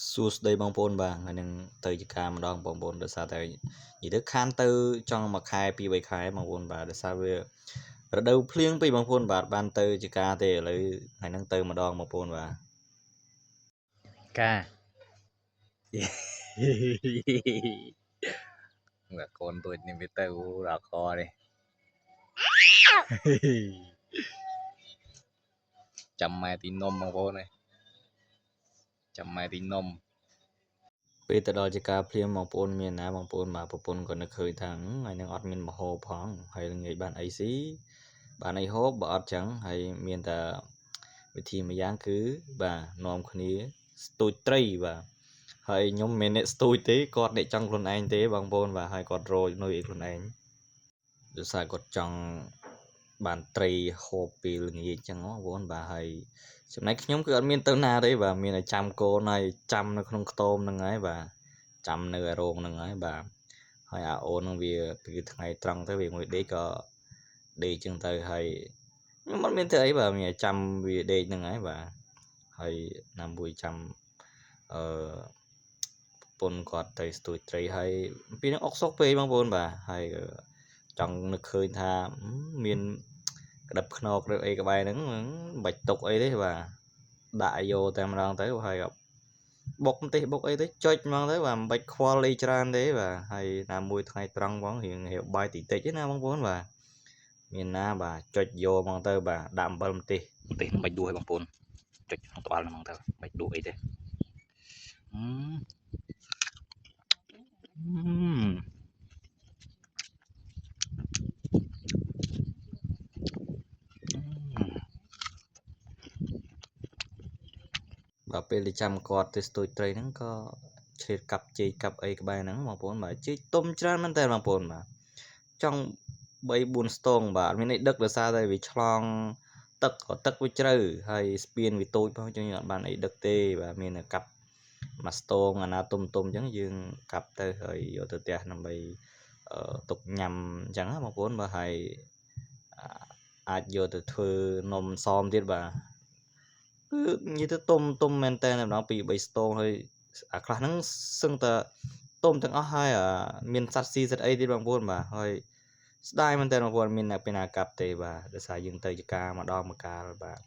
សួស្តីបងប្អូនបាទថ្ងៃនឹងទៅជាការម្ដងបងប្អូនដោយសារតែនិយាយទៅខានទៅចង់មួយខែ2 3ខែបងប្អូនបាទដោយសារវារដូវភ្លៀងពេកបងប្អូនបាទបានទៅជាការទេឥឡូវថ្ងៃនឹងទៅម្ដងបងប្អូនបាទការងកូនទួចនេះវាទៅដល់កនេះចាំម៉ែទីនំបងប្អូនơiចាំម៉ែទីនំពេលទៅដល់ជាការភ្លៀងបងប្អូនមានណាបងប្អូនបាទប្រពន្ធក៏នឹកឃើញថាថ្ងៃនឹងអត់មានមហោបផងហើយល្ងាចបានអីស៊ីបានអីហូបបើអត់ចឹងហើយមានតែវិធីមួយយ៉ាងគឺបាទនាំគ្នាស្ទូចត្រីបាទហើយខ្ញុំមិនមែនអ្នកស្ទូចទេគាត់អ្នកចង់ខ្លួនឯងទេបងប្អូនបាទហើយគាត់រយនុយឲ្យខ្លួនឯងដោយសារគាត់ចង់បានត្រីហូបពេលល្ងាចចឹងបងប្អូនបាទហើយចំណែកខ្ញុំគឺអត់មានទៅណាទេបាទមានតែចាំកូនហើយចាំនៅក្នុងខ្ទមហ្នឹងហើយបាទចាំនៅរោងហ្នឹងហើយបាទហើយអាអូនហ្នឹងវាគឺថ្ងៃត្រង់ទៅវាងុយដេកក៏ដេកចឹងទៅហើយខ្ញុំអត់មានធ្វើអីបាទមានចាំវាដេកហ្នឹងហើយបាទហើយណាមួយចាំអឺប្រពន្ធគាត់ទៅស្ទូចត្រីហើយពីហ្នឹងអុកសុកពេកបងប្អូនបាទហើយចង់នឹកឃើញថាមានក្តឹបខ្នកឬអីក្បែរហ្នឹងមិនបាច់ຕົកអីទេបាទដាក់យកតែម្ដងទៅហើយបុកម្ទេសបុកអីទៅចុចហ្មងទៅបាទមិនបាច់ខ្វល់អីច្រើនទេបាទហើយណាមួយថ្ងៃត្រង់ផងរៀងហេវបាយតិចតិចណាបងប្អូនបាទមានណាបាទចុចយកហ្មងទៅបាទដាក់អំបិលម្ទេសមិនបាច់ដួសទេបងប្អូនចុចក្នុងត្បាល់ហ្មងទៅមិនបាច់ដួសអីទេបាទពេលដែលចាំគាត់ទៅស្ទូចត្រីហ្នឹងក៏ឆ្លៀតកាប់ជែកកាប់អីក្បែរហ្នឹងបងប្អូនបាទជែកទុំច្រើនមែនតើបងប្អូនបាទចង់3 4ស្ទងបាទមានន័យដឹកដោយសារតែវាឆ្លងទឹកក៏ទឹកវាជ្រៅហើយស្ពានវាតូចផងចឹងយើងអត់បានអីដឹកទេបាទមានតែកាប់មួយស្ទងអាណាទុំទុំចឹងយើងកាប់ទៅហើយយកទៅផ្ទះដើម្បីទុកញ៉ាំចឹងណាបងប្អូនបាទហើយអាចយកទៅធ្វើនំសមទៀតបាទគឺនិយាយទៅទុំមែនតើម្ដង2 3ស្ទងហើយអាខ្លះហ្នឹងសឹងតែទុំទាំងអស់ហើយមានសត្វស៊ីសត្វអីទៀតបងប្អូនបាទហើយស្ដាយមែនតើបងប្អូនមានអ្នកពេលណាកាប់ទេបាទដោយសារយើងទៅជាការម្ដងម្កាលបាទឥ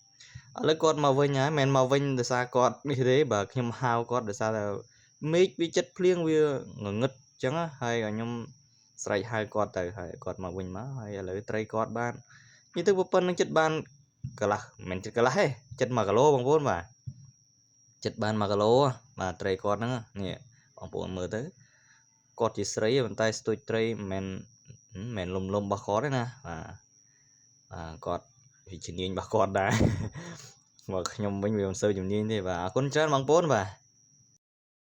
ឡូវគាត់មកវិញហើយមិនមកវិញដោយសារគាត់នេះទេបាទខ្ញុំហៅគាត់ដោយសារតែមេឃវាចិត្តភ្លៀងវាងងឹតអញ្ចឹងហើយខ្ញុំស្រែកហៅគាត់ទៅហើយគាត់មកវិញមកហើយឥឡូវត្រីគាត់បាននិយាយទៅប៉ុណ្្នឹងចិត្តបានកន្លះមិនចិត្តកន្លះទេចិត្ត1គីឡូបងប្អូនបាទចិត្តបាន1គីឡូបាទត្រីគាត់ហ្នឹងនេះបងប្អូនមើលទៅគាត់ជាស្រីប៉ុន្តែស្ទូចត្រីមិនមែនលំរបស់គាត់ទេណាបាទគាត់វិជ្ជមានរបស់គាត់ដែរមកខ្ញុំវិញវាមិនសូវជំនាញទេបាទអរគុណច្រើនបងប្អូនបាទ